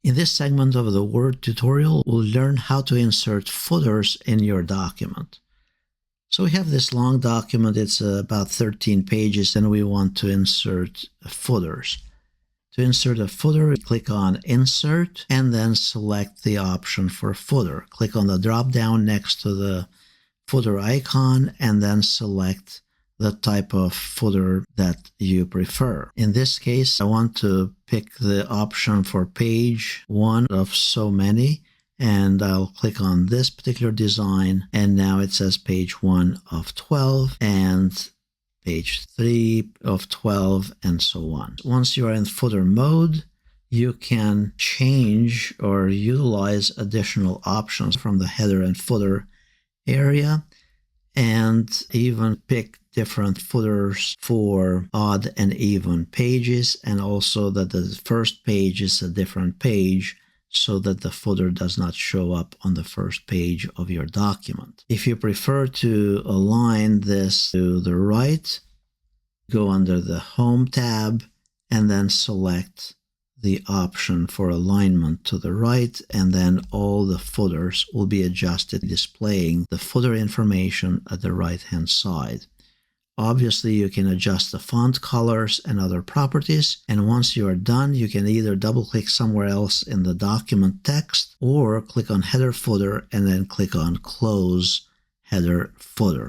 In this segment of the Word tutorial, we'll learn how to insert footers in your document. So we have this long document, it's about 13 pages, and we want to insert footers. To insert a footer, click on Insert, and then select the option for footer. Click on the drop-down next to the footer icon, and then select the type of footer that you prefer. In this case, I want to pick the option for page 1 of so many, and I'll click on this particular design, and now it says page 1 of 12, and page 3 of 12, and so on. Once you are in footer mode, you can change or utilize additional options from the header and footer area, and even pick different footers for odd and even pages, and also that the first page is a different page so that the footer does not show up on the first page of your document. If you prefer to align this to the right, go under the Home tab and then select the option for alignment to the right, and then all the footers will be adjusted, displaying the footer information at the right-hand side. Obviously, you can adjust the font colors and other properties, and once you are done, you can either double-click somewhere else in the document text, or click on Header Footer and then click on Close Header Footer.